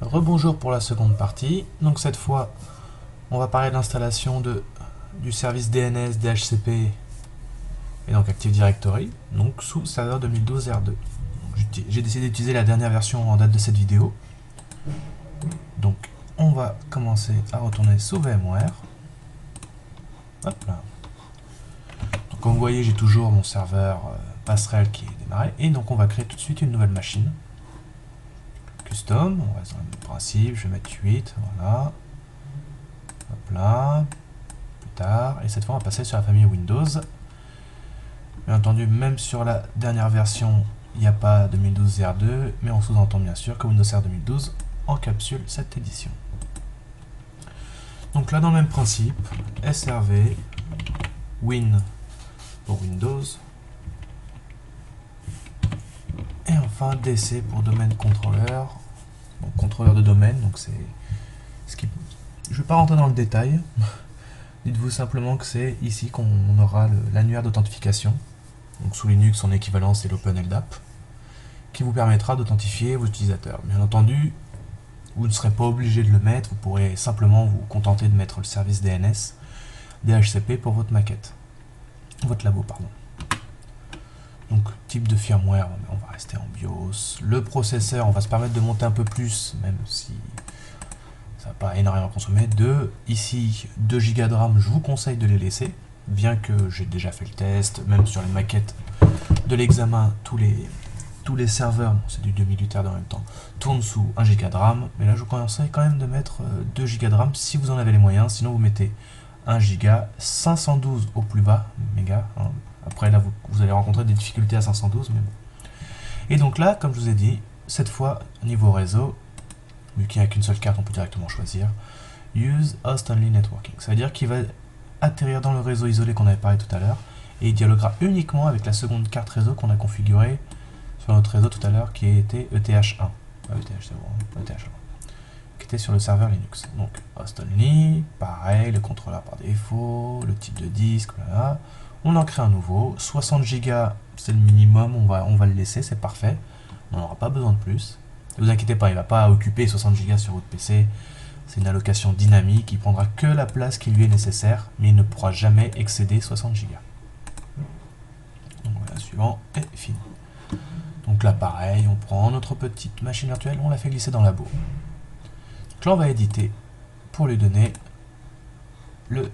Rebonjour pour la seconde partie. Donc cette fois, on va parler de l'installation du service DNS, DHCP et donc Active Directory, donc sous serveur 2012 R2. J'ai décidé d'utiliser la dernière version en date de cette vidéo. Donc on va commencer à retourner sous VMware. Hop là. Donc comme vous voyez, j'ai toujours mon serveur passerelle qui est démarré. Et donc on va créer tout de suite une nouvelle machine. Custom, on reste dans le même principe, je vais mettre 8, voilà. Hop là, plus tard, et cette fois on va passer sur la famille Windows. Bien entendu, même sur la dernière version, il n'y a pas 2012 R2, mais on sous-entend bien sûr que Windows R 2012 encapsule cette édition. Donc là, dans le même principe, SRV, Win pour Windows, et enfin DC pour domaine contrôleur, donc contrôleur de domaine, donc c'est ce qui... Je ne vais pas rentrer dans le détail, dites-vous simplement que c'est ici qu'on aura l'annuaire d'authentification. Donc sous Linux, son équivalent c'est l'OpenLDAP, qui vous permettra d'authentifier vos utilisateurs. Bien entendu, vous ne serez pas obligé de le mettre, vous pourrez simplement vous contenter de mettre le service DNS, DHCP pour votre maquette, votre labo, pardon. Donc type de firmware, on va rester en BIOS. Le processeur, on va se permettre de monter un peu plus, même si ça va pas énormément consommer. Ici, 2 Go de RAM, je vous conseille de les laisser, bien que j'ai déjà fait le test, même sur les maquettes de l'examen, tous les serveurs, bon, c'est du 2008 R2 en même temps, tournent sous 1 Go de RAM, mais là je vous conseille quand même de mettre 2 Go de RAM si vous en avez les moyens, sinon vous mettez 1 Go, 512 au plus bas, méga, hein. Après là vous allez rencontrer des difficultés à 512, mais bon. Et donc là, comme je vous ai dit, cette fois, niveau réseau, vu qu'il n'y a qu'une seule carte, on peut directement choisir Use Host Only Networking. Ça veut dire qu'il va atterrir dans le réseau isolé qu'on avait parlé tout à l'heure, et il dialoguera uniquement avec la seconde carte réseau qu'on a configurée sur notre réseau tout à l'heure, qui était ETH1. Ah, ETH, c'est bon, ETH1. Qui était sur le serveur Linux. Donc, Host Only, pareil, le contrôleur par défaut, le type de disque, voilà. On en crée un nouveau. 60 Go, c'est le minimum, on va le laisser, c'est parfait. On n'aura pas besoin de plus. Ne vous inquiétez pas, il ne va pas occuper 60 Go sur votre PC. C'est une allocation dynamique, il prendra que la place qui lui est nécessaire, mais il ne pourra jamais excéder 60 Go. Donc voilà, suivant, et fini. Donc là, pareil, on prend notre petite machine virtuelle, on la fait glisser dans la labo. Donc là, on va éditer pour lui donner le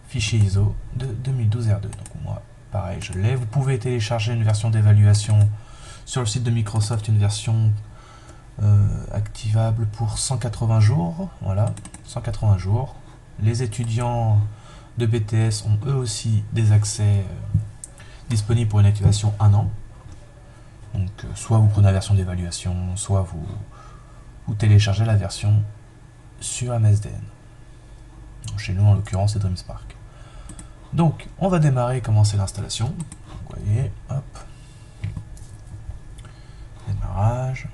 fichier ISO de 2012 R2. Donc moi, pareil, je l'ai. Vous pouvez télécharger une version d'évaluation sur le site de Microsoft, une version activable pour 180 jours. Voilà, 180 jours. Les étudiants de BTS ont eux aussi des accès disponibles pour une activation 1 an. Donc soit vous prenez la version d'évaluation, soit vous téléchargez la version sur MSDN. Donc, chez nous, en l'occurrence, c'est DreamSpark. Donc, on va démarrer et commencer l'installation. Vous voyez, hop. Démarrage.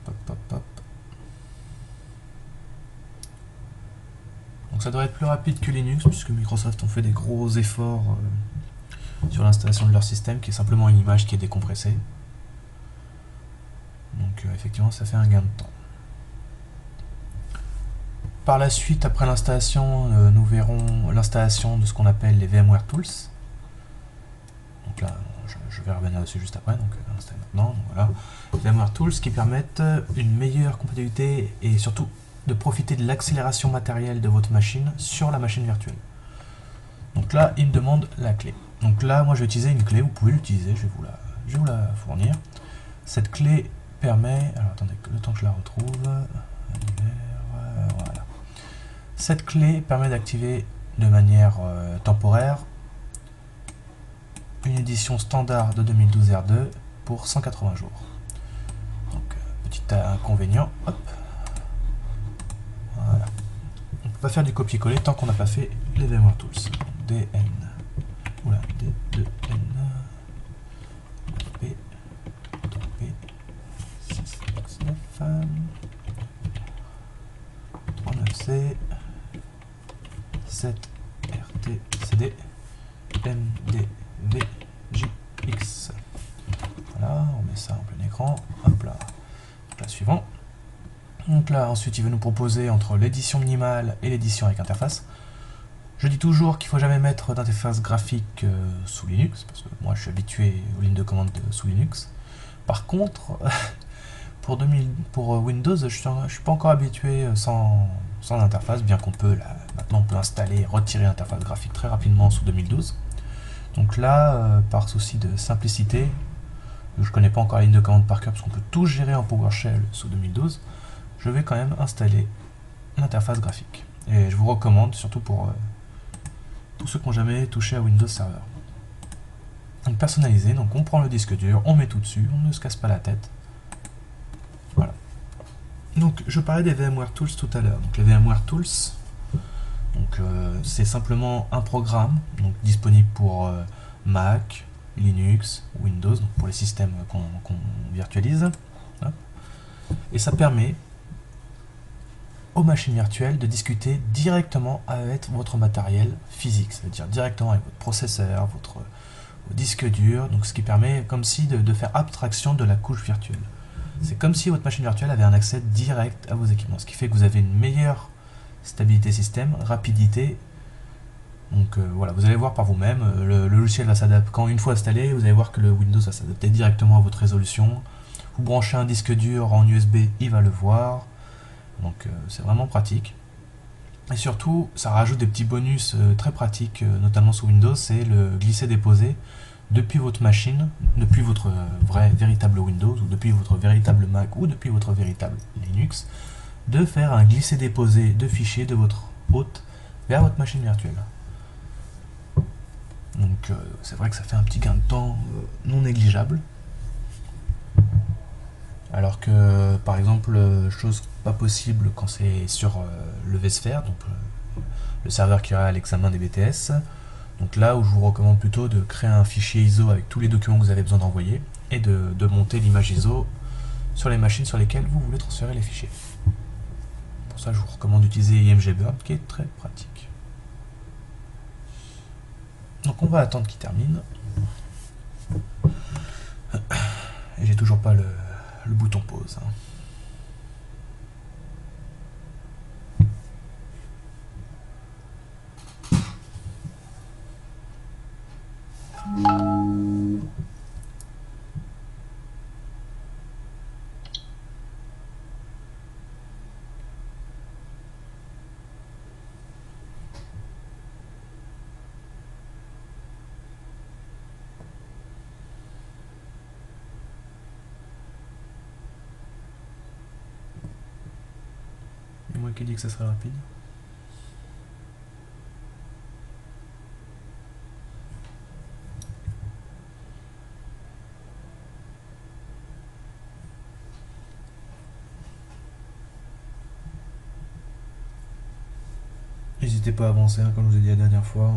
Hop, hop, hop. Donc ça devrait être plus rapide que Linux, puisque Microsoft ont fait des gros efforts sur l'installation de leur système, qui est simplement une image qui est décompressée. Donc effectivement, ça fait un gain de temps. Par la suite, après l'installation, nous verrons l'installation de ce qu'on appelle les VMware Tools. Donc là, je vais revenir dessus juste après, donc installer maintenant. Donc voilà, VMware Tools qui permettent une meilleure compatibilité et surtout de profiter de l'accélération matérielle de votre machine sur la machine virtuelle. Donc là, il me demande la clé. Donc là, moi je vais utiliser une clé, vous pouvez l'utiliser, je vais vous la fournir. Cette clé permet, alors attendez, le temps que je la retrouve, voilà. Cette clé permet d'activer de manière temporaire une édition standard de 2012 R2 pour 180 jours. Donc, petit inconvénient, hop. Voilà. On ne peut pas faire du copier-coller tant qu'on n'a pas fait les VMware Tools. DN. Oula, D2N. P. P. 6X9. 39C. 7 RTCD MDVJX. Voilà, on met ça en plein écran. Hop là, donc là suivant. Donc là, ensuite, il va nous proposer entre l'édition minimale et l'édition avec interface. Je dis toujours qu'il ne faut jamais mettre d'interface graphique sous Linux, parce que moi je suis habitué aux lignes de commande sous Linux. Par contre, pour Windows, je ne suis pas encore habitué sans interface, bien qu'on peut, là, maintenant on peut installer et retirer l'interface graphique très rapidement sous 2012. Donc là, par souci de simplicité, je ne connais pas encore la ligne de commande par cœur, parce qu'on peut tout gérer en PowerShell sous 2012, je vais quand même installer l'interface graphique. Et je vous recommande, surtout pour ceux qui n'ont jamais touché à Windows Server. Donc personnalisé, donc on prend le disque dur, on met tout dessus, on ne se casse pas la tête. Voilà. Donc je parlais des VMware Tools tout à l'heure. Donc les VMware Tools, c'est simplement un programme donc, disponible pour Mac, Linux, Windows, donc pour les systèmes qu'on virtualise. Hop. Et ça permet aux machines virtuelles de discuter directement avec votre matériel physique, c'est-à-dire directement avec votre processeur, votre disque dur, donc ce qui permet comme si de faire abstraction de la couche virtuelle. C'est comme si votre machine virtuelle avait un accès direct à vos équipements, ce qui fait que vous avez une meilleure stabilité système, rapidité. Donc voilà, vous allez voir par vous-même, le logiciel va s'adapter. Quand une fois installé, vous allez voir que le Windows va s'adapter directement à votre résolution. Vous branchez un disque dur en USB, il va le voir. Donc c'est vraiment pratique. Et surtout, ça rajoute des petits bonus très pratiques, notamment sous Windows, c'est le glisser-déposer depuis votre machine, depuis votre véritable Windows, ou depuis votre véritable Mac, ou depuis votre véritable Linux, de faire un glisser-déposer de fichiers de votre hôte vers votre machine virtuelle. Donc c'est vrai que ça fait un petit gain de temps non négligeable. Alors que, par exemple, chose pas possible quand c'est sur le vSphere, donc le serveur qui a l'examen des BTS. Donc là où je vous recommande plutôt de créer un fichier ISO avec tous les documents que vous avez besoin d'envoyer et de monter l'image ISO sur les machines sur lesquelles vous voulez transférer les fichiers. Pour ça, je vous recommande d'utiliser IMGBurn qui est très pratique. Donc on va attendre qu'il termine. Et j'ai toujours pas le bouton pause. C'est moi qui dis que ça serait rapide. N'hésitez pas à avancer, comme je vous ai dit la dernière fois.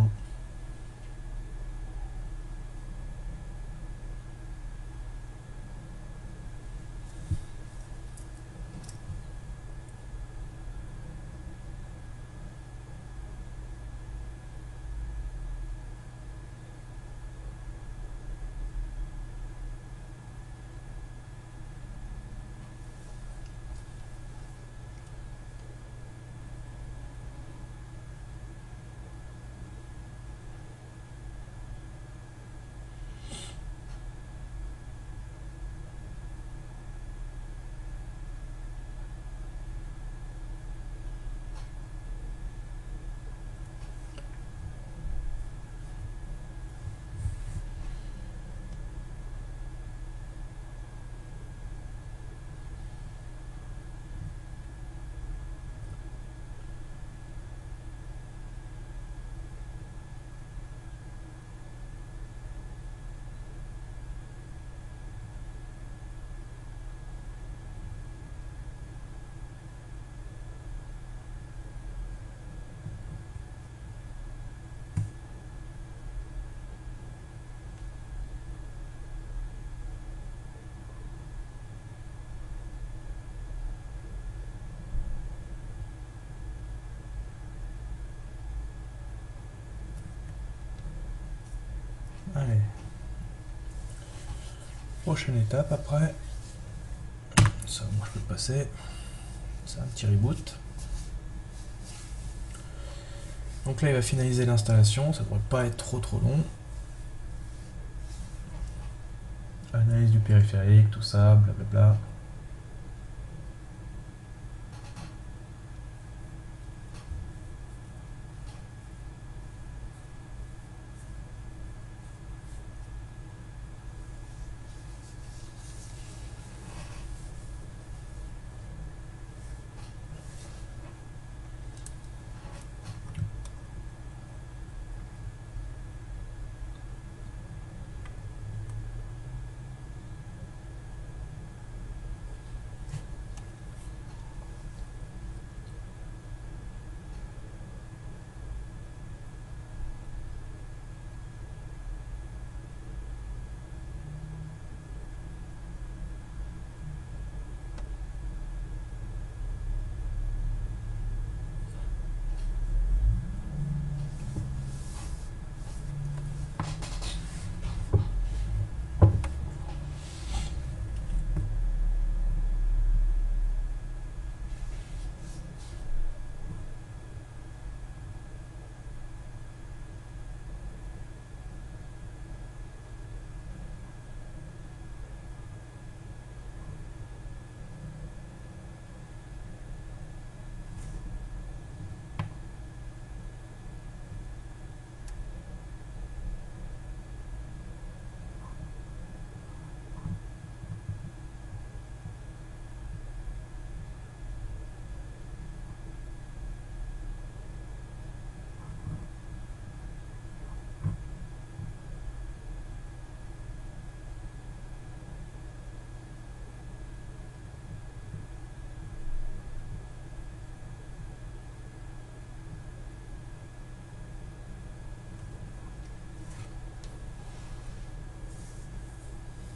Allez. Prochaine étape après. passer. C'est un petit reboot. Donc là, il va finaliser l'installation. Ça devrait pas être trop long. Analyse du périphérique, tout ça, blablabla.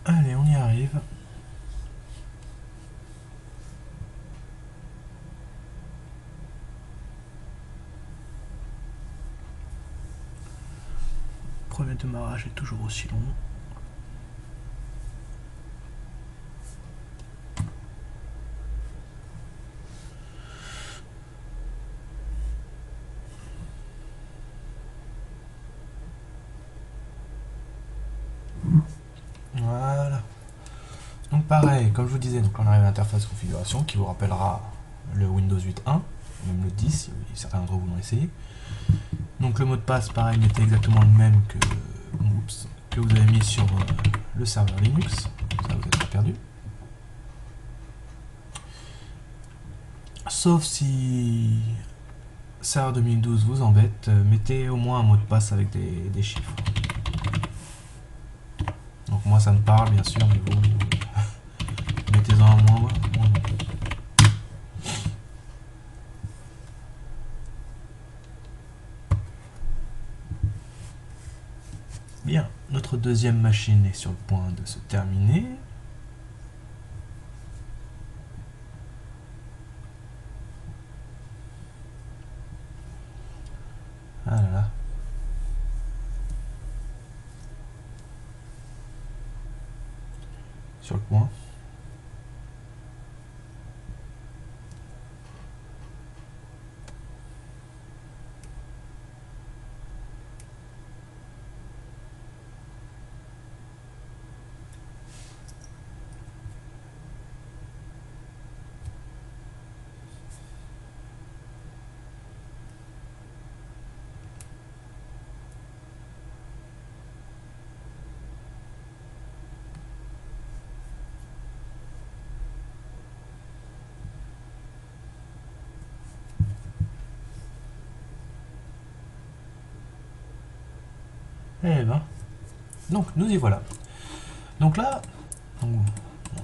Allez, on y arrive. Premier démarrage est toujours aussi long. Voilà. Donc pareil, comme je vous disais, donc on arrive à l'interface configuration qui vous rappellera le Windows 8.1, même le 10 si certains d'entre vous l'ont essayé. Donc le mot de passe, pareil, n'était exactement le même que vous avez mis sur le serveur Linux. Ça, vous n'êtes pas perdu. Sauf si serveur 2012 vous embête, mettez au moins un mot de passe avec des chiffres. Donc moi ça me parle bien sûr, mais vous mettez-en un moins. Bien, notre deuxième machine est sur le point de se terminer. Ah là là. Sur le point. Eh ben, donc nous y voilà. Donc là,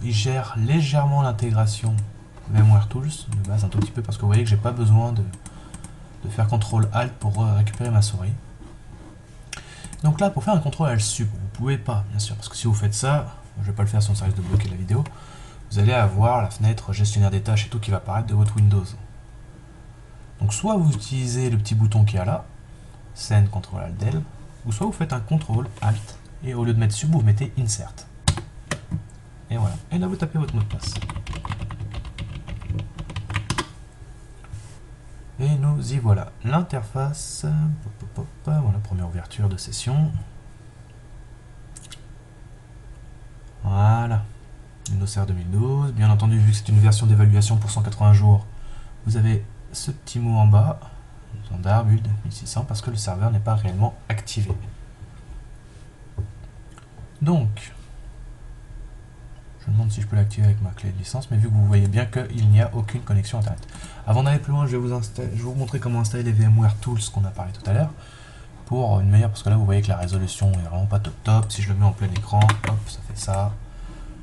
il gère légèrement l'intégration VMware Tools de base un tout petit peu parce que vous voyez que j'ai pas besoin de faire CTRL ALT pour récupérer ma souris. Donc là, pour faire un CTRL ALT sup, vous pouvez pas, bien sûr, parce que si vous faites ça, je vais pas le faire sans ça risque de bloquer la vidéo, vous allez avoir la fenêtre gestionnaire des tâches et tout qui va apparaître de votre Windows. Donc soit vous utilisez le petit bouton qui est là, Send CTRL ALT Del, ou soit vous faites un CTRL ALT et au lieu de mettre sub, vous mettez Insert. Et voilà. Et là, vous tapez votre mot de passe. Et nous y voilà. L'interface, voilà, première ouverture de session. Voilà. Windows Server 2012. Bien entendu, vu que c'est une version d'évaluation pour 180 jours, vous avez ce petit mot en bas, standard build 1600, parce que le serveur n'est pas réellement activé. Donc, je me demande si je peux l'activer avec ma clé de licence, mais vu que vous voyez bien qu'il n'y a aucune connexion Internet. Avant d'aller plus loin, je vais vous montrer comment installer les VMware Tools qu'on a parlé tout à l'heure, pour une meilleure, parce que là vous voyez que la résolution est vraiment pas top top. Si je le mets en plein écran, hop, ça fait ça.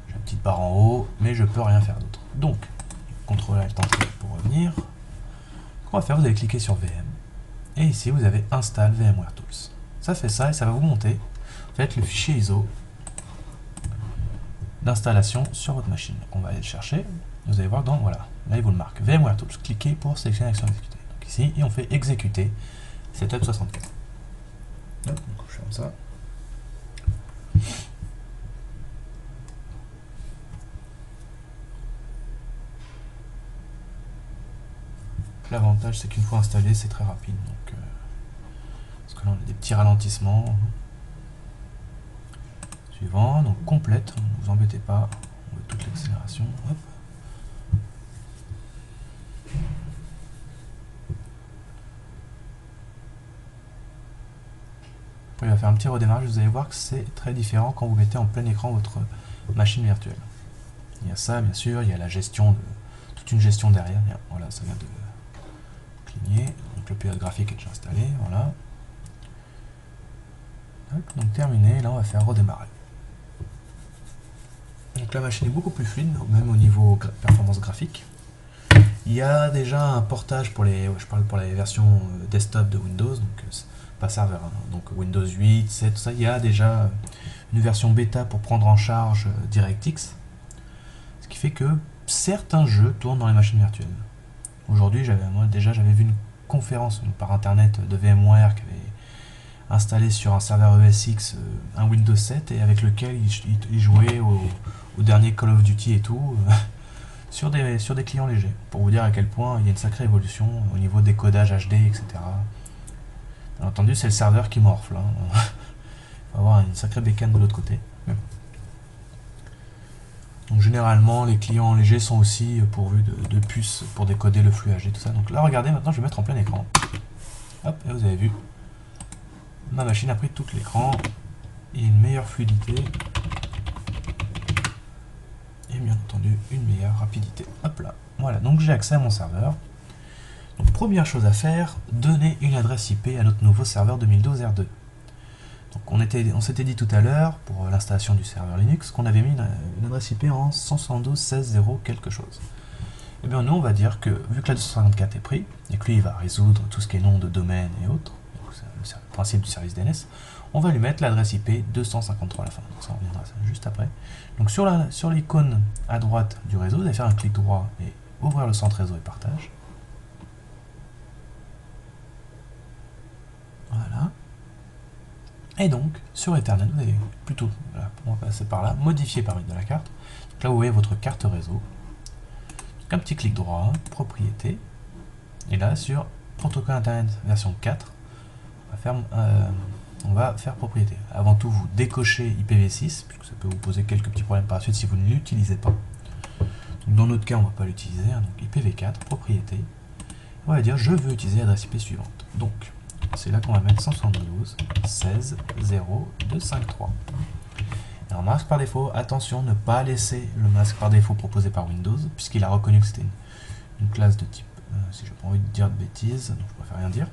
J'ai une petite barre en haut, mais je peux rien faire d'autre. Donc, CTRL Alt Entrée pour revenir. Ce qu'on va faire, vous allez cliquer sur VM, et ici vous avez Install VMware Tools. Ça fait ça, et ça va vous monter en fait le fichier ISO d'installation sur votre machine. Donc on va aller le chercher. Vous allez voir dans, voilà, là il vous le marque, VMware Tools. Cliquez pour sélectionner l'action exécutée. Donc ici, et on fait exécuter Setup 64. Hop, donc je ferme ça. L'avantage, c'est qu'une fois installé, c'est très rapide. Donc, parce que là, on a des petits ralentissements. Suivant, donc complète, ne vous embêtez pas, on veut toute l'accélération. Hop. Après, il va faire un petit redémarrage, vous allez voir que c'est très différent quand vous mettez en plein écran votre machine virtuelle. Il y a ça, bien sûr, il y a la gestion, toute une gestion derrière. Voilà, ça vient de cligner. Donc le pilote graphique est déjà installé, voilà. Donc terminé, là on va faire redémarrer. Donc la machine est beaucoup plus fluide, même au niveau performance graphique. Il y a déjà un portage pour les, je parle pour les versions desktop de Windows, donc pas serveur, hein, donc Windows 8, 7, tout ça. Il y a déjà une version bêta pour prendre en charge DirectX, ce qui fait que certains jeux tournent dans les machines virtuelles. Aujourd'hui, j'avais vu une conférence par internet de VMware qui avait installé sur un serveur ESX un Windows 7 et avec lequel il jouait au dernier Call of Duty et tout sur des clients légers, pour vous dire à quel point il y a une sacrée évolution au niveau des codages HD, etc. Bien entendu, c'est le serveur qui morfle, hein. Il faut avoir une sacrée bécane de l'autre côté. Donc généralement, les clients légers sont aussi pourvus de puces pour décoder le flux HD, tout ça. Donc là, regardez, maintenant je vais mettre en plein écran. Hop, et vous avez vu, ma machine a pris tout l'écran, et une meilleure fluidité, et bien entendu, une meilleure rapidité. Hop là, voilà, donc j'ai accès à mon serveur. Donc première chose à faire, donner une adresse IP à notre nouveau serveur 2012 R2. Donc on s'était dit tout à l'heure, pour l'installation du serveur Linux, qu'on avait mis une adresse IP en 172.16.0 quelque chose. Et bien nous on va dire que, vu que la 254 est pris, et que lui il va résoudre tout ce qui est nom de domaine et autres, c'est le principe du service DNS, on va lui mettre l'adresse IP 253 à la fin. Donc ça on reviendra juste après. Donc sur l'icône à droite du réseau, vous allez faire un clic droit et ouvrir le centre réseau et partage. Voilà. Et donc, sur Ethernet, vous avez plutôt, voilà, on va passer par là, modifier paramètres de la carte. Donc là, vous voyez votre carte réseau. Donc un petit clic droit, propriété. Et là, sur protocole Internet version 4, on va faire propriété. Avant tout, vous décochez IPv6, puisque ça peut vous poser quelques petits problèmes par la suite si vous ne l'utilisez pas. Donc dans notre cas, on ne va pas l'utiliser. Hein, donc IPv4, propriété. On va dire, je veux utiliser l'adresse IP suivante. Donc, c'est là qu'on va mettre 172.16.0.253. Alors, masque par défaut, attention, ne pas laisser le masque par défaut proposé par Windows, puisqu'il a reconnu que c'était une classe de type, si je n'ai pas envie de dire de bêtises, donc je préfère rien dire.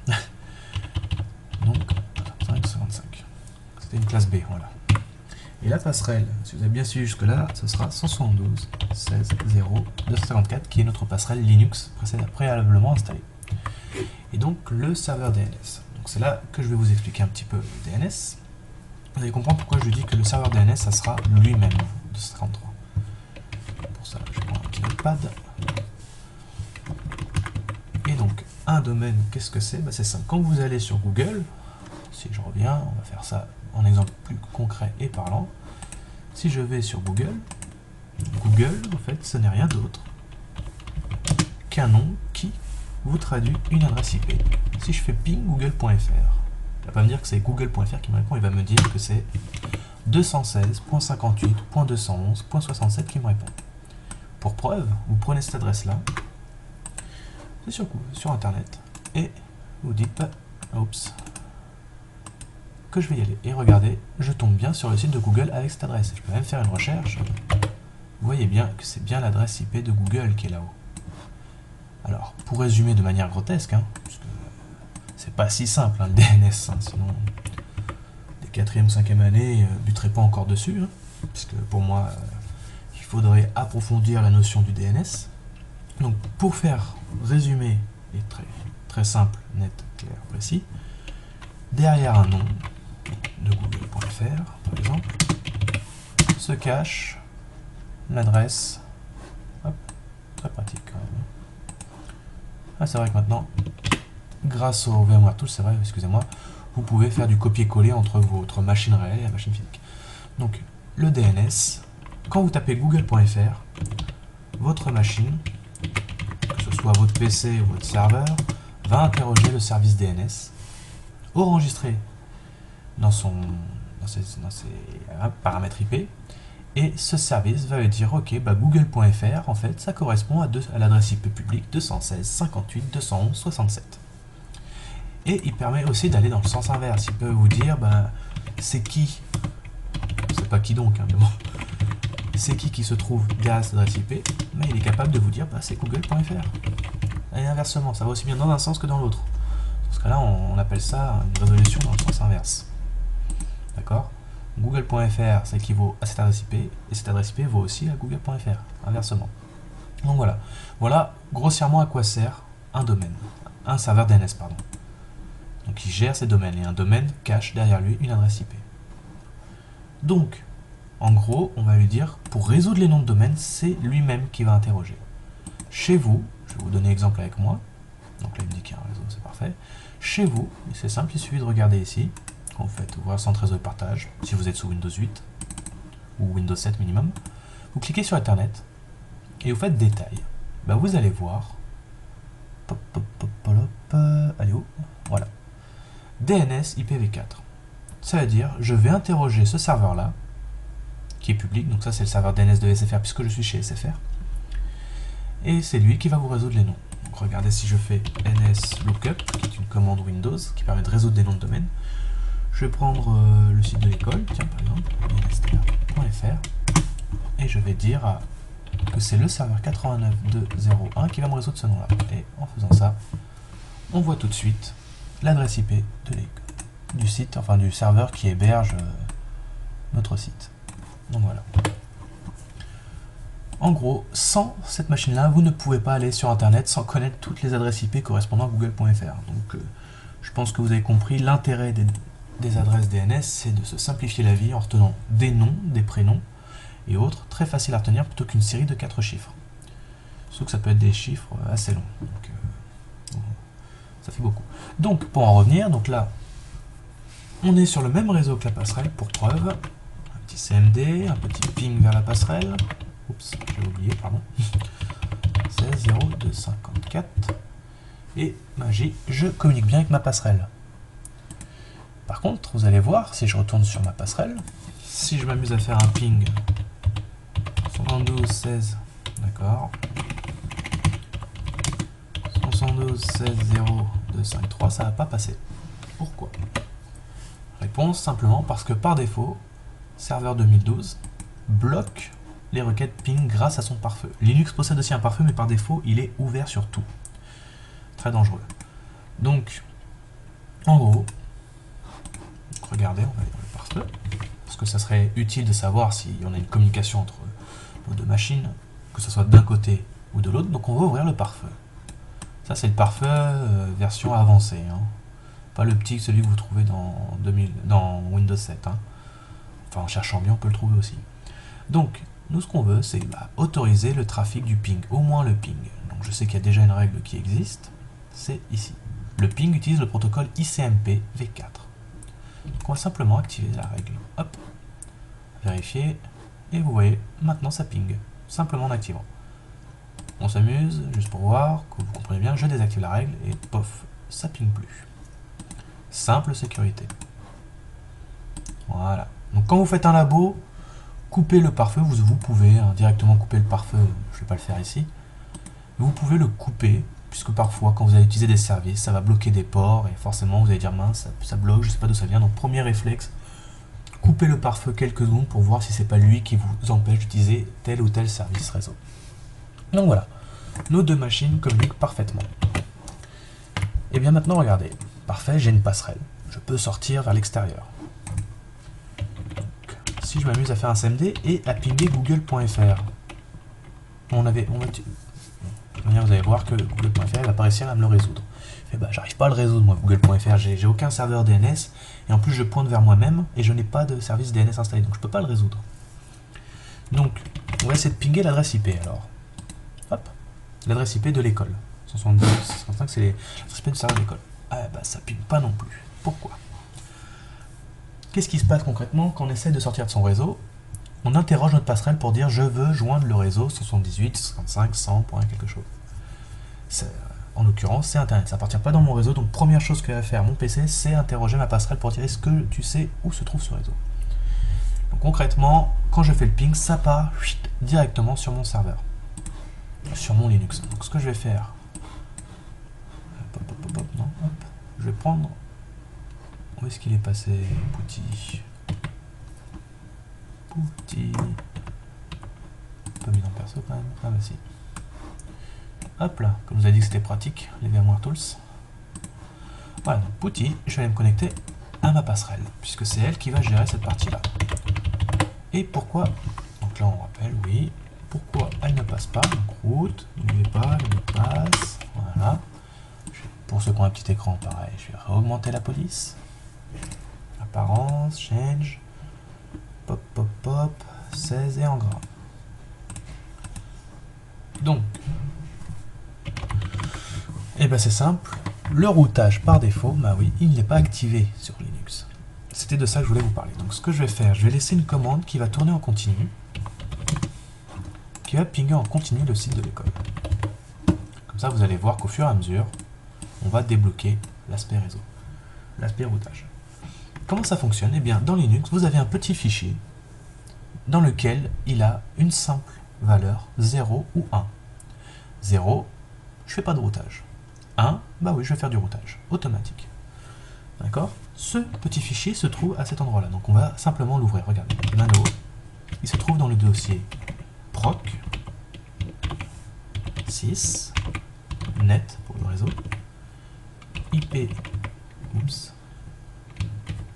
Donc, 555. C'était une classe B, voilà. Et la passerelle, si vous avez bien suivi jusque-là, ce sera 172.16.0.254, qui est notre passerelle Linux préalablement installée. Et donc, le serveur DNS. Donc c'est là que je vais vous expliquer un petit peu le DNS. Vous allez comprendre pourquoi je lui dis que le serveur DNS, ça sera lui-même 253. Pour ça, je prends un petit notepad. Et donc, un domaine, qu'est-ce que c'est? C'est ça. Quand vous allez sur Google, si je reviens, on va faire ça en exemple plus concret et parlant. Si je vais sur Google, Google, en fait, ce n'est rien d'autre qu'un nom qui vous traduit une adresse IP. Si je fais ping google.fr, il va pas me dire que c'est google.fr qui me répond, il va me dire que c'est 216.58.211.67 qui me répond. Pour preuve, vous prenez cette adresse-là, c'est sur Internet, et vous dites, oups, que je vais y aller. Et regardez, je tombe bien sur le site de Google avec cette adresse. Je peux même faire une recherche. Vous voyez bien que c'est bien l'adresse IP de Google qui est là-haut. Alors, pour résumer de manière grotesque, puisque c'est pas si simple le DNS, sinon des 4e, 5e années buteraient pas encore dessus, puisque pour moi, il faudrait approfondir la notion du DNS. Donc, pour faire résumé et très simple, net, clair, précis, derrière un nom de google.fr, par exemple, se cache l'adresse. Très pratique quand même. Ah, c'est vrai que maintenant, grâce au VMware Tools, c'est vrai, excusez-moi, vous pouvez faire du copier-coller entre votre machine réelle et la machine physique. Donc, le DNS, quand vous tapez google.fr, votre machine, que ce soit votre PC ou votre serveur, va interroger le service DNS, enregistré dans ses paramètres IP, et ce service va lui dire, ok, google.fr, en fait, ça correspond à l'adresse IP publique 216.58.211.67. Et il permet aussi d'aller dans le sens inverse. Il peut vous dire, c'est qui, c'est pas qui donc, mais bon, c'est qui se trouve derrière cette adresse IP, mais il est capable de vous dire, c'est google.fr. Et inversement, ça va aussi bien dans un sens que dans l'autre. Dans ce cas-là, on appelle ça une résolution dans le sens inverse. D'accord ? Google.fr, ça équivaut à cette adresse IP, et cette adresse IP vaut aussi à google.fr, inversement. Donc voilà. Voilà grossièrement à quoi sert un domaine, un serveur DNS, pardon. Donc il gère ces domaines, et un domaine cache derrière lui une adresse IP. Donc, en gros, on va lui dire, pour résoudre les noms de domaine, c'est lui-même qui va interroger. Chez vous, je vais vous donner l'exemple avec moi, donc là il me dit qu'il y a un réseau, c'est parfait. Chez vous, c'est simple, il suffit de regarder ici, quand vous faites ouvrir centre réseau de partage, si vous êtes sous Windows 8, ou Windows 7 minimum, vous cliquez sur Internet, et vous faites détail. Vous allez voir, allez où ? Voilà. DNS IPv4. Ça veut dire, je vais interroger ce serveur-là, qui est public, donc ça c'est le serveur DNS de SFR, puisque je suis chez SFR, et c'est lui qui va vous résoudre les noms. Donc regardez, si je fais nslookup, qui est une commande Windows, qui permet de résoudre des noms de domaine, je vais prendre le site de l'école, tiens par exemple, nstr.fr, et je vais dire que c'est le serveur 89.2.0.1 qui va me résoudre ce nom-là. Et en faisant ça, on voit tout de suite l'adresse IP du site, enfin du serveur qui héberge notre site. Donc voilà. En gros, sans cette machine-là, vous ne pouvez pas aller sur Internet sans connaître toutes les adresses IP correspondant à google.fr. Donc je pense que vous avez compris l'intérêt des adresses DNS, c'est de se simplifier la vie en retenant des noms, des prénoms et autres, très faciles à retenir plutôt qu'une série de 4 chiffres. Sauf que ça peut être des chiffres assez longs. Donc, ça fait beaucoup. Donc pour en revenir, donc là, on est sur le même réseau que la passerelle, pour preuve. Un petit CMD, un petit ping vers la passerelle. Oups, j'ai oublié, pardon. 16.0.254. Et magie, je communique bien avec ma passerelle. Par contre, vous allez voir, si je retourne sur ma passerelle, si je m'amuse à faire un ping 72.16, d'accord, 72.16.0.253, ça va pas passer. Pourquoi? Réponse, simplement parce que par défaut, serveur 2012 bloque les requêtes ping grâce à son pare-feu. Linux possède aussi un pare-feu, mais par défaut, il est ouvert sur tout. Très dangereux. Donc, en gros, regardez, on va aller dans le pare-feu, parce que ça serait utile de savoir si on a une communication entre nos deux machines, que ce soit d'un côté ou de l'autre. Donc on va ouvrir le pare-feu. Ça c'est le pare-feu version avancée, pas le petit, celui que vous trouvez dans Windows 7. Enfin, en cherchant bien, on peut le trouver aussi. Donc, nous ce qu'on veut, c'est autoriser le trafic du ping, au moins le ping. Donc je sais qu'il y a déjà une règle qui existe, c'est ici. Le ping utilise le protocole ICMP v4. Donc on va simplement activer la règle. Hop, vérifier, et vous voyez, maintenant ça ping, simplement en activant. On s'amuse, juste pour voir que vous comprenez bien, je désactive la règle et pof, ça ping plus. Simple sécurité. Voilà. Donc quand vous faites un labo, coupez le pare-feu, vous pouvez directement couper le pare-feu, je ne vais pas le faire ici. Vous pouvez le couper, puisque parfois quand vous allez utiliser des services, ça va bloquer des ports, et forcément vous allez dire mince, ça bloque, je ne sais pas d'où ça vient. Donc premier réflexe, coupez le pare-feu quelques secondes pour voir si c'est pas lui qui vous empêche d'utiliser tel ou tel service réseau. Donc voilà, nos deux machines communiquent parfaitement. Et bien maintenant regardez, parfait, j'ai une passerelle, je peux sortir vers l'extérieur. Si je m'amuse à faire un CMD et à pinguer google.fr, vous allez voir que google.fr va pas réussir à me le résoudre. Et bah, j'arrive pas à le résoudre moi, google.fr, j'ai aucun serveur DNS, et en plus je pointe vers moi-même, et je n'ai pas de service DNS installé, donc je peux pas le résoudre. Donc, on va essayer de pinguer l'adresse IP alors. Hop, l'adresse IP de l'école. 172.165, c'est l'adresse IP du serveur de l'école. Ah bah ça ping pas non plus. Pourquoi? Qu'est-ce qui se passe concrètement quand on essaie de sortir de son réseau? On interroge notre passerelle pour dire je veux joindre le réseau 78.55.100. quelque chose. En l'occurrence, c'est Internet. Ça appartient pas dans mon réseau, donc première chose que va faire mon PC, c'est interroger ma passerelle pour dire est-ce que tu sais où se trouve ce réseau. Donc concrètement, quand je fais le ping, ça part directement sur mon serveur, sur mon Linux. Donc ce que je vais faire, je vais prendre, où est-ce qu'il est passé, Pouty, pas mis dans perso quand même, ah bah si. Hop là, comme je vous ai dit que c'était pratique, les VMware Tools. Voilà, donc Pouty, je vais aller me connecter à ma passerelle, puisque c'est elle qui va gérer cette partie-là. Et pourquoi, donc là on rappelle, oui, pourquoi elle ne passe pas, donc route, n'oubliez pas, le mot de passe, voilà. Pour ceux qui ont un petit écran, pareil, je vais réaugmenter la police. Apparence, change, pop, pop, pop, 16 et en gras. Donc, et ben c'est simple, le routage par défaut, bah oui, il n'est pas activé sur Linux. C'était de ça que je voulais vous parler. Donc ce que je vais faire, je vais laisser une commande qui va tourner en continu, qui va pinguer en continu le site de l'école. Comme ça, vous allez voir qu'au fur et à mesure, on va débloquer l'aspect réseau, l'aspect routage. Comment ça fonctionne? Eh bien, dans Linux, vous avez un petit fichier dans lequel il a une simple valeur 0 ou 1. 0, je fais pas de routage. 1, bah oui, je vais faire du routage automatique. D'accord? Ce petit fichier se trouve à cet endroit-là. Donc on va simplement l'ouvrir. Regardez, Nano, il se trouve dans le dossier proc 6 net pour le réseau, IP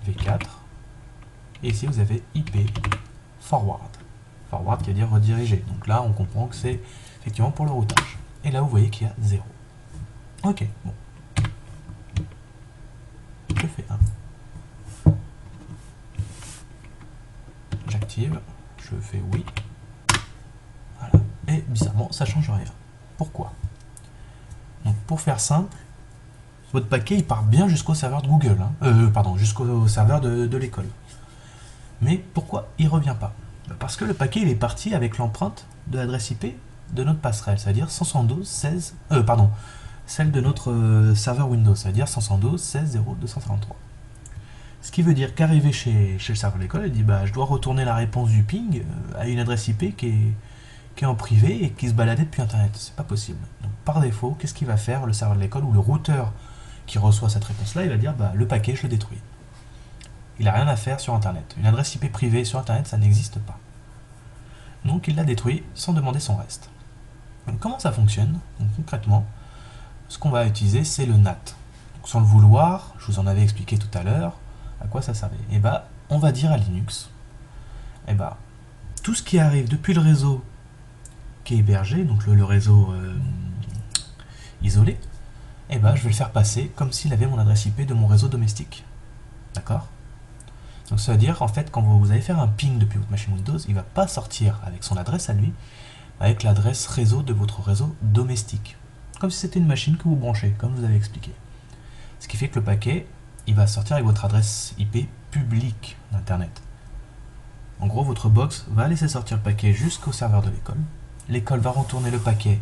V4, et ici vous avez IP forward. Forward qui veut dire rediriger. Donc là on comprend que c'est effectivement pour le routage. Et là vous voyez qu'il y a 0. Ok, bon. Je fais 1. J'active, je fais oui. Voilà. Et bizarrement, ça change rien. Pourquoi? Donc pour faire simple, votre paquet il part bien jusqu'au serveur de Google, pardon, jusqu'au serveur de l'école. Mais pourquoi il ne revient pas? Parce que le paquet il est parti avec l'empreinte de l'adresse IP de notre passerelle, c'est-à-dire 172.16, pardon, celle de notre serveur Windows, c'est-à-dire 172.16.0.253. Ce qui veut dire qu'arrivé chez le serveur de l'école, il dit bah je dois retourner la réponse du ping à une adresse IP qui est en privé et qui se baladait depuis Internet. C'est pas possible. Donc par défaut, qu'est-ce qu'il va faire le serveur de l'école ou le routeur qui reçoit cette réponse-là? Il va dire bah le paquet je le détruis. Il n'a rien à faire sur Internet. Une adresse IP privée sur Internet, ça n'existe pas. Donc il l'a détruit sans demander son reste. Donc comment ça fonctionne? Donc concrètement, ce qu'on va utiliser, c'est le NAT. Donc, sans le vouloir, je vous en avais expliqué tout à l'heure à quoi ça servait. Et bah, on va dire à Linux, et bah, tout ce qui arrive depuis le réseau qui est hébergé, donc le réseau isolé, et bah, je vais le faire passer comme s'il avait mon adresse IP de mon réseau domestique. D'accord? Donc ça veut dire, en fait, quand vous allez faire un ping depuis votre machine Windows, il ne va pas sortir avec son adresse à lui, avec l'adresse réseau de votre réseau domestique. Comme si c'était une machine que vous branchez, comme je vous avais expliqué. Ce qui fait que le paquet, il va sortir avec votre adresse IP publique d'Internet. En gros, votre box va laisser sortir le paquet jusqu'au serveur de l'école. L'école va retourner le paquet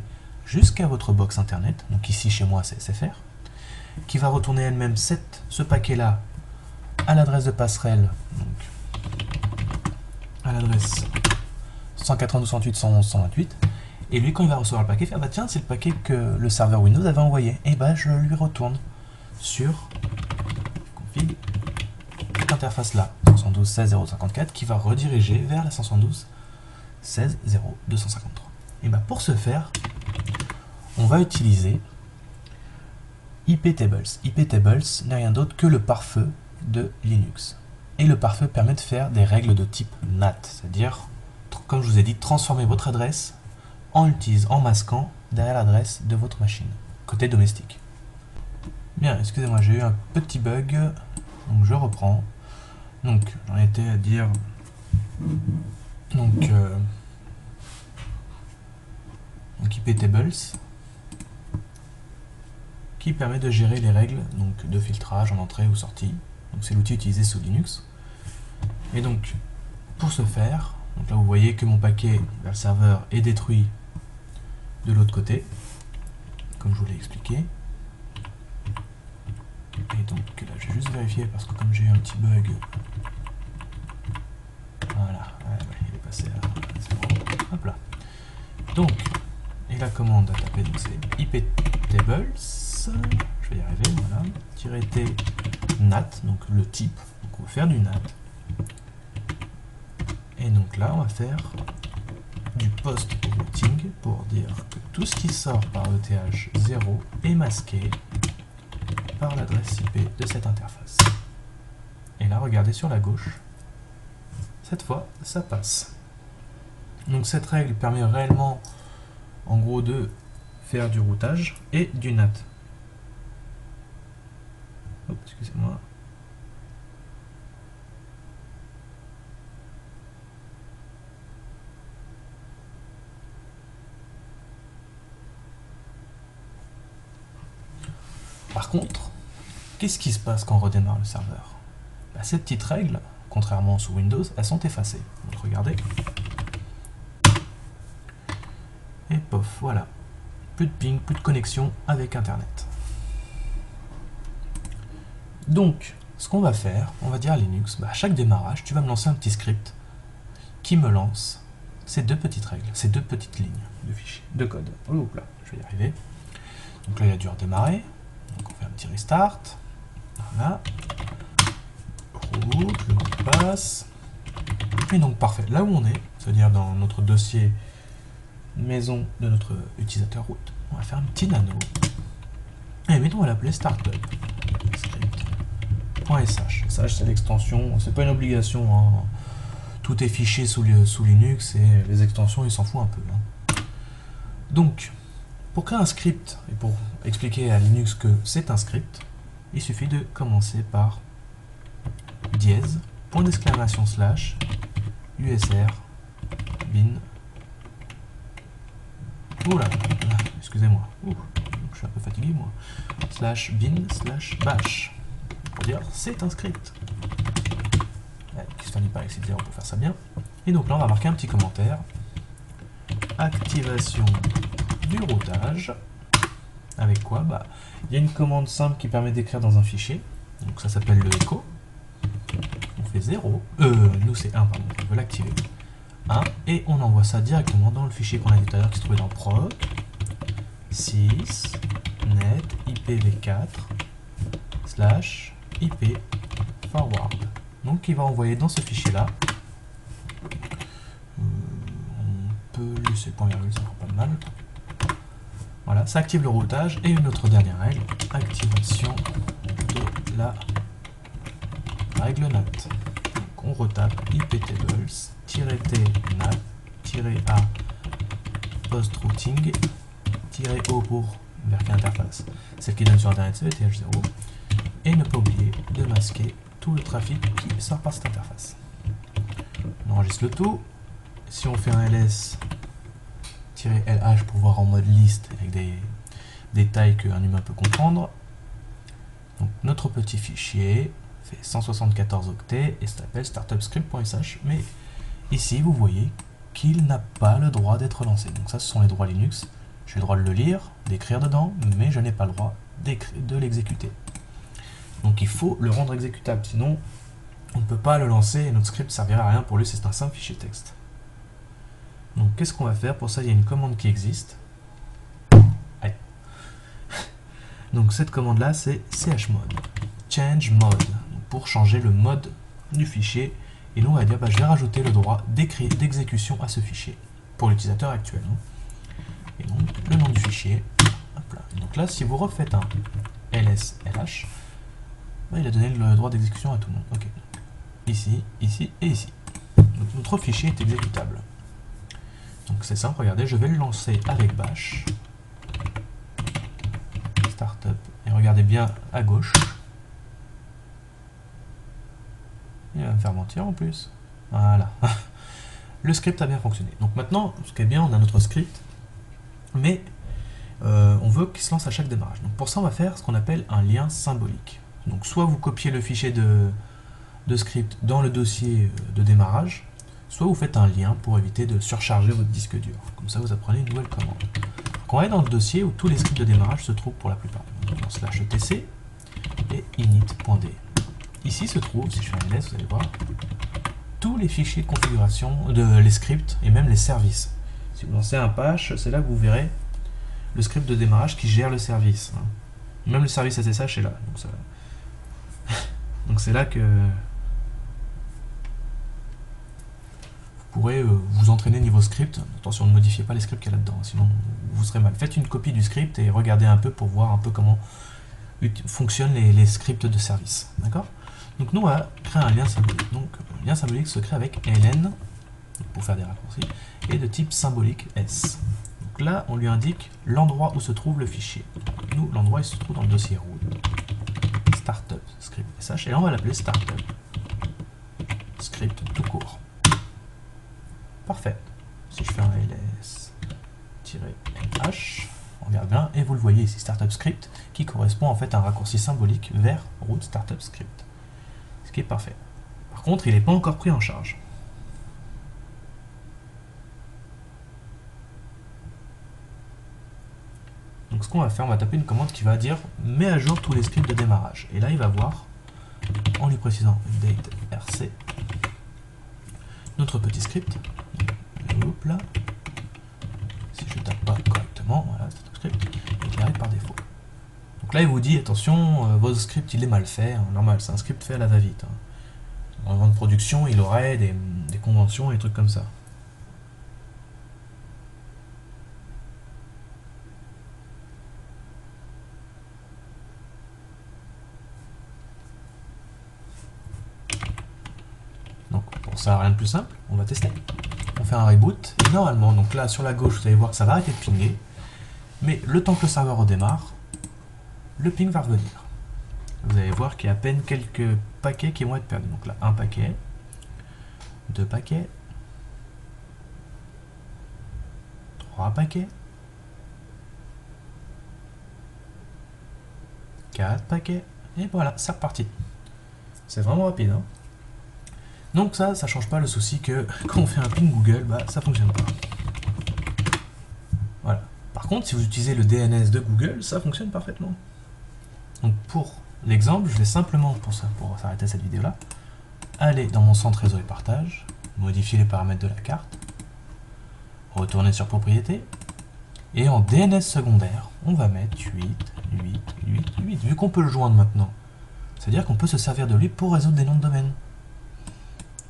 jusqu'à votre box internet, donc ici chez moi c'est SFR, qui va retourner elle-même ce paquet-là à l'adresse de passerelle, donc à l'adresse 192.168.111.128, et lui quand il va recevoir le paquet, il fait ah bah tiens c'est le paquet que le serveur Windows avait envoyé, et bah je le lui retourne sur config cette interface là, 112.16.0.54, qui va rediriger vers la 172.16.0.253. Et bah pour ce faire, on va utiliser iptables. iptables n'est rien d'autre que le pare-feu de Linux. Et le pare-feu permet de faire des règles de type NAT, c'est-à-dire, comme je vous ai dit, transformer votre adresse en masquant derrière l'adresse de votre machine, côté domestique. Bien, excusez-moi, j'ai eu un petit bug, donc je reprends. Donc, j'en étais à dire... Donc iptables, qui permet de gérer les règles donc, de filtrage en entrée ou sortie. Donc c'est l'outil utilisé sous Linux. Et donc, pour ce faire, donc là vous voyez que mon paquet vers le serveur est détruit de l'autre côté, comme je vous l'ai expliqué. Et donc là, je vais juste vérifier parce que comme j'ai eu un petit bug, voilà, il est passé à 0. Hop là. Donc, et la commande à taper, donc c'est iptables, je vais y arriver, voilà, -t nat, donc le type, donc on va faire du nat. Et donc là, on va faire du post routing pour dire que tout ce qui sort par ETH 0 est masqué par l'adresse IP de cette interface. Et là, regardez sur la gauche, cette fois, ça passe. Donc cette règle permet réellement, en gros, de faire du routage et du NAT. Hop, excusez-moi. Par contre, qu'est-ce qui se passe quand on redémarre le serveur? Bah, ces petites règles, contrairement sous Windows, elles sont effacées. Donc regardez. Et pof, voilà. Plus de ping, plus de connexion avec Internet. Donc, ce qu'on va faire, on va dire à Linux, bah, à chaque démarrage, tu vas me lancer un petit script qui me lance ces deux petites règles, ces deux petites lignes de fichiers, de code. Oh là, je vais y arriver. Donc là, il a dû redémarrer. Donc on fait un petit restart. Voilà. Root, le mot de passe. Et donc parfait. Là où on est, c'est-à-dire dans notre dossier maison de notre utilisateur root, on va faire un petit nano. Et mettons à l'appeler startup. Script.sh. Sh, c'est l'extension, c'est pas une obligation. Hein. Tout est fiché sous Linux et les extensions, ils s'en foutent un peu. Hein. Donc, pour créer un script et pour expliquer à Linux que c'est un script, il suffit de commencer par dièse, point d'exclamation slash, usr, bin. Oula, excusez-moi, je suis un peu fatigué moi. Slash bin slash bash. Pour dire c'est un script. Question par etc, on peut faire ça bien. Et donc là on va marquer un petit commentaire. Activation du routage. Avec quoi? Bah, il y a une commande simple qui permet d'écrire dans un fichier. Donc ça s'appelle le echo. On fait 0. Nous c'est 1, pardon. On veut l'activer. 1. Et on envoie ça directement dans le fichier qu'on a vu tout à l'heure qui se trouvait dans proc 6 net ipv4 slash ip forward. Donc il va envoyer dans ce fichier là. On peut laisser point virgule, ça fera pas de mal. Voilà, ça active le routage. Et une autre dernière règle, activation de la règle NAT. Donc on retape iptables-t nat-a post routing-o pour vers quelle interface. Celle qui donne sur internet c'est ETH0. Et ne pas oublier de masquer tout le trafic qui sort par cette interface. On enregistre le tout. Si on fait un ls-lh pour voir en mode liste avec des tailles qu'un humain peut comprendre. Donc notre petit fichier fait 174 octets et s'appelle startupscript.sh. Mais ici vous voyez qu'il n'a pas le droit d'être lancé. Donc ça ce sont les droits Linux. J'ai le droit de le lire, d'écrire dedans, mais je n'ai pas le droit de l'exécuter. Donc il faut le rendre exécutable, sinon on ne peut pas le lancer et notre script ne servira à rien pour lui, c'est un simple fichier texte. Donc qu'est-ce qu'on va faire? Pour ça, il y a une commande qui existe. Allez. Donc cette commande-là, c'est chmod, change mode, donc pour changer le mode du fichier. Et nous, on va dire, je vais rajouter le droit d'exécution à ce fichier pour l'utilisateur actuel. Et donc le nom du fichier. Hop là. Donc là, si vous refaites un ls/lh, il a donné le droit d'exécution à tout le monde. Ok. Ici, ici et ici. Donc notre fichier est exécutable. Donc c'est simple, regardez, je vais le lancer avec bash. Startup. Et regardez bien à gauche. Il va me faire mentir en plus. Voilà. Le script a bien fonctionné. Donc maintenant, ce qui est bien, on a notre script, mais on veut qu'il se lance à chaque démarrage. Donc pour ça, on va faire ce qu'on appelle un lien symbolique. Donc soit vous copiez le fichier de script dans le dossier de démarrage, soit vous faites un lien pour éviter de surcharger votre disque dur. Comme ça, vous apprenez une nouvelle commande. Donc on va aller dans le dossier où tous les scripts de démarrage se trouvent pour la plupart. Donc dans /etc et init.d. Ici se trouve, si je fais un ls, vous allez voir, tous les fichiers de configuration, les scripts et même les services. Si vous lancez un patch, c'est là que vous verrez le script de démarrage qui gère le service. Même le service SSH est là. Donc c'est là que vous pourrez vous entraîner niveau script. Attention, ne modifiez pas les scripts qu'il y a là-dedans, sinon vous serez mal. Faites une copie du script et regardez un peu pour voir un peu comment fonctionnent les scripts de service. D'accord? Donc nous, on va créer un lien symbolique. Donc le lien symbolique se crée avec ln, pour faire des raccourcis, et de type symbolique s. Donc là, on lui indique l'endroit où se trouve le fichier. Nous, l'endroit, il se trouve dans le dossier root. Startup script sh, et là, on va l'appeler startup script tout court. Parfait. Si je fais un ls-nh, on regarde bien, et vous le voyez ici, startup script, qui correspond en fait à un raccourci symbolique vers root startup script. Ce qui est parfait. Par contre, il n'est pas encore pris en charge. Donc ce qu'on va faire, on va taper une commande qui va dire « mets à jour tous les scripts de démarrage ». Et là, il va voir, en lui précisant « update rc », notre petit script. Hop là. Si je tape pas correctement, voilà, c'est un script éclairé par défaut. Donc là, il vous dit, attention, votre script, il est mal fait. Normal, c'est un script fait à la va-vite. En grande production, il aurait des conventions et des trucs comme ça. Donc pour ça, rien de plus simple, on va tester. On fait un reboot, et normalement, donc là, sur la gauche, vous allez voir que ça va arrêter de pinguer. Mais le temps que le serveur redémarre, le ping va revenir. Vous allez voir qu'il y a à peine quelques paquets qui vont être perdus. Donc là, un paquet, 2 paquets, 3 paquets, 4 paquets, et voilà, c'est reparti. C'est vraiment rapide. Hein. Donc ça change pas le souci que quand on fait un ping Google, ça fonctionne pas. Voilà. Par contre, si vous utilisez le DNS de Google, ça fonctionne parfaitement. Donc pour l'exemple, je vais simplement, pour s'arrêter cette vidéo-là, aller dans mon centre réseau et partage, modifier les paramètres de la carte, retourner sur propriété, et en DNS secondaire, on va mettre 8, 8, 8, 8, vu qu'on peut le joindre maintenant. C'est-à-dire qu'on peut se servir de lui pour résoudre des noms de domaine.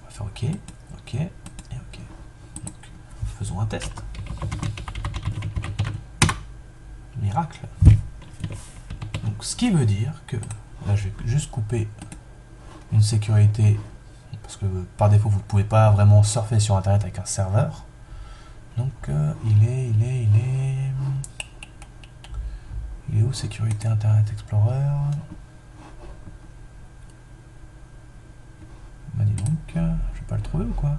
On va faire OK, OK, et OK. Donc, faisons un test. Miracle. Donc, ce qui veut dire que, là je vais juste couper une sécurité, parce que par défaut vous ne pouvez pas vraiment surfer sur internet avec un serveur. Donc il est où sécurité Internet Explorer? Bah dis donc, je vais pas le trouver ou quoi?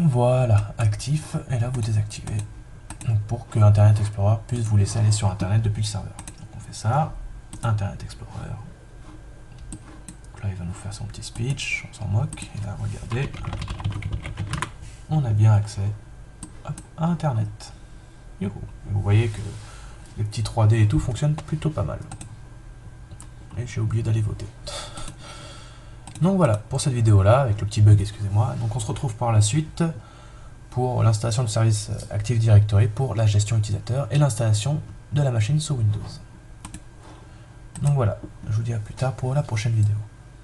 Voilà, actif, et là vous désactivez. Donc pour que Internet Explorer puisse vous laisser aller sur Internet depuis le serveur. Donc on fait ça, Internet Explorer. Donc là il va nous faire son petit speech, on s'en moque, et là regardez, on a bien accès hop, à Internet. Youhou. Vous voyez que les petits 3D et tout fonctionnent plutôt pas mal. Et j'ai oublié d'aller voter. Donc voilà, pour cette vidéo-là, avec le petit bug, excusez-moi. Donc on se retrouve par la suite pour l'installation du service Active Directory pour la gestion utilisateur et l'installation de la machine sous Windows. Donc voilà, je vous dis à plus tard pour la prochaine vidéo.